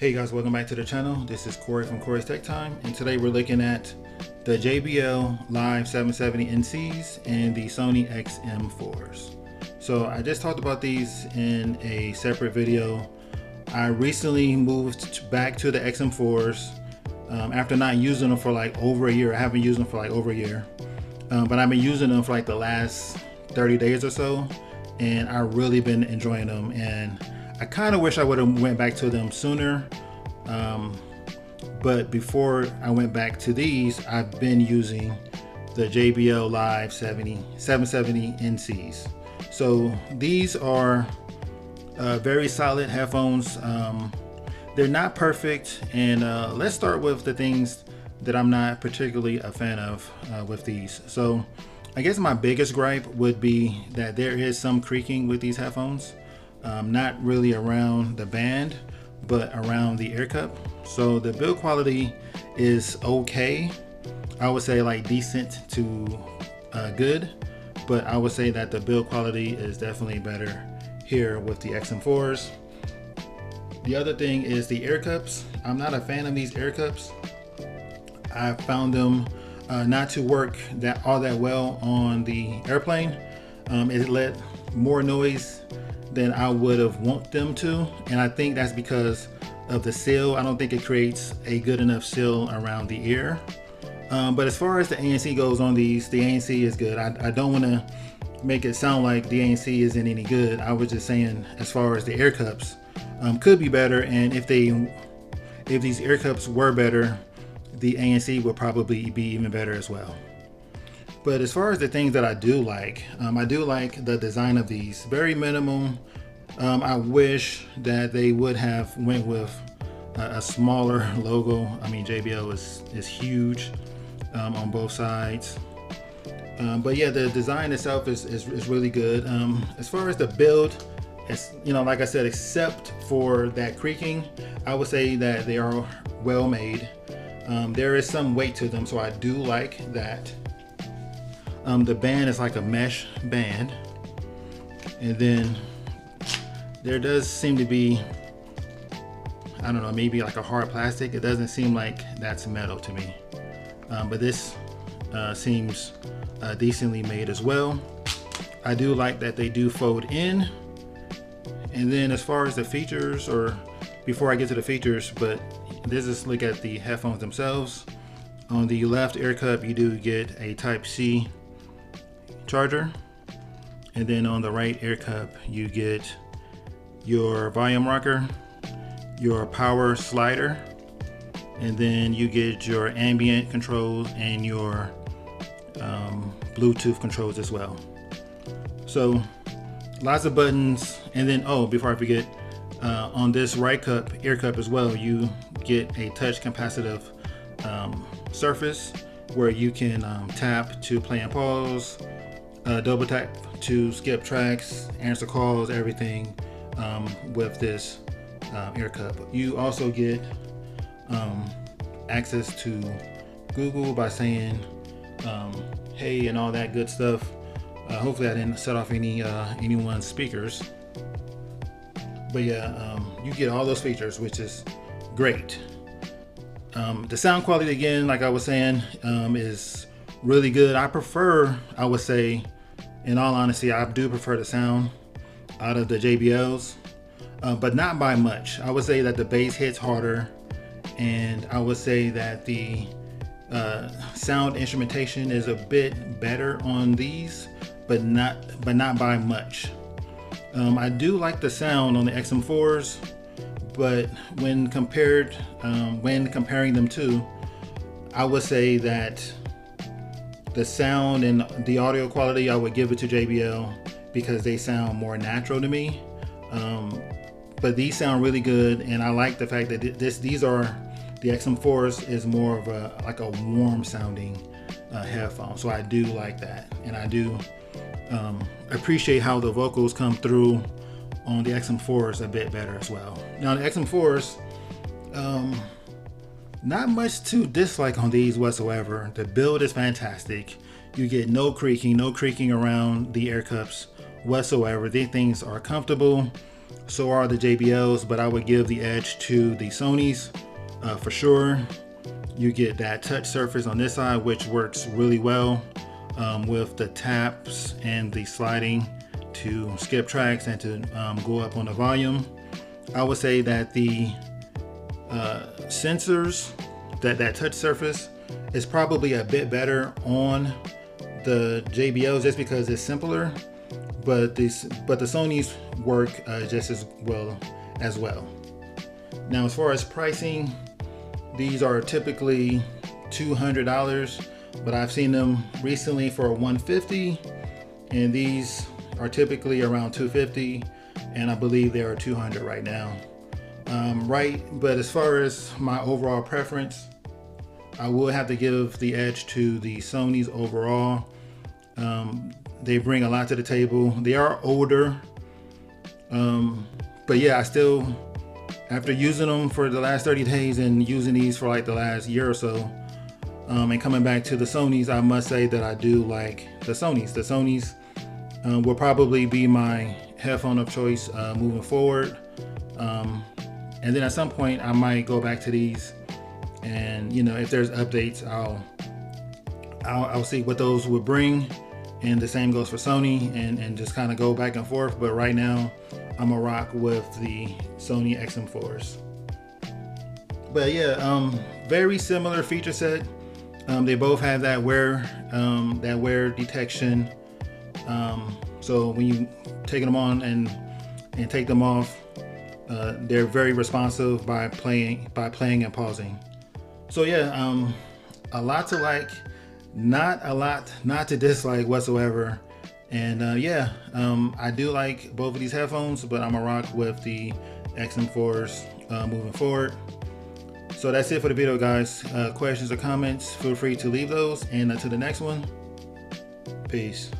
Hey guys, welcome back to the channel. This is Corey from Corey's Tech Time, and today we're looking at the JBL Live 770 NCs and the Sony XM4s. So I just talked about these in a separate video. I recently moved back to the XM4s after not using them for like over a year. I haven't used them for like over a year, but I've been using them for like the last 30 days or so, and I've really been enjoying them. And I kind of wish I would have went back to them sooner, but before I went back to these, I've been using the JBL Live 770 NCs. So these are very solid headphones. They're not perfect, and let's start with the things that I'm not particularly a fan of with these. So I guess my biggest gripe would be that there is some creaking with these headphones. Not really around the band, but around the ear cup. So the build quality is okay. I would say like decent to good, but I would say that the build quality is definitely better here with the XM4s. The other thing is the ear cups. I'm not a fan of these ear cups. I found them not to work all that well on the airplane. It let more noise than I would have want them to, and I think that's because of the seal. I don't think it creates a good enough seal around the ear. But as far as the ANC goes on these, the ANC is good. I don't want to make it sound like the ANC isn't any good. I was just saying as far as the ear cups could be better, and if these ear cups were better, the ANC would probably be even better as well. But as far as the things that I do like the design of these. Very minimal. I wish that they would have went with a smaller logo. I mean, JBL is huge on both sides. But yeah, the design itself is really good. As far as the build, it's, like I said, except for that creaking, I would say that they are well made. There is some weight to them, so I do like that. The band is like a mesh band, and then there does seem to be, I don't know, maybe like a hard plastic. It doesn't seem like that's metal to me, but this seems decently made as well. I do like that they do fold in. And then as far as the features, or before I get to the features, but let's just look at the headphones themselves. On the left ear cup, you do get a Type-C charger, and then on the right ear cup you get your volume rocker, your power slider, and then you get your ambient controls and your Bluetooth controls as well. So lots of buttons. And then, oh, before I forget, on this right ear cup as well, you get a touch capacitive surface where you can tap to play and pause, double tap to skip tracks, answer calls, everything with this ear cup. You also get access to Google by saying hey and all that good stuff. Hopefully I didn't set off anyone's speakers, but yeah, you get all those features, which is great. The sound quality, again, like I was saying, is really good. I would say, in all honesty, I do prefer the sound out of the JBLs, but not by much. I would say that the bass hits harder, and I would say that the sound instrumentation is a bit better on these, but not by much. I do like the sound on the XM4s, but when comparing them to, I would say that the sound and the audio quality, I would give it to JBL because they sound more natural to me. But these sound really good, and I like the fact that the XM4s is more of a warm sounding headphone. So I do like that, and I do appreciate how the vocals come through on the XM4s a bit better as well. Now the XM4s, not much to dislike on these whatsoever. The build is fantastic. You get no creaking around the ear cups whatsoever. These things are comfortable. So are the JBLs, but I would give the edge to the Sonys for sure. You get that touch surface on this side, which works really well with the taps and the sliding to skip tracks and to go up on the volume. I would say that the sensors, that touch surface is probably a bit better on the JBLs just because it's simpler, but the Sonys work just as well. Now, as far as pricing, these are typically $200, but I've seen them recently for $150, and these are typically around $250, and I believe they are $200 right now. But as far as my overall preference, I will have to give the edge to the Sonys overall. They bring a lot to the table. They are older, but yeah, I still, after using them for the last 30 days and using these for like the last year or so, and coming back to the Sonys, I must say that I do like the Sonys. The Sonys will probably be my headphone of choice moving forward. And then at some point I might go back to these, and if there's updates, I'll see what those would bring, and the same goes for Sony, and just kind of go back and forth. But right now I'm a rock with the Sony XM4s. But yeah, very similar feature set. They both have that wear detection. So when you take them on and take them off, they're very responsive by playing and pausing. So yeah, a lot to like, not a lot not to dislike whatsoever. And yeah, I do like both of these headphones, but I'm a rock with the XM4s moving forward. So that's it for the video, guys. Questions or comments, feel free to leave those, and until the next one, peace.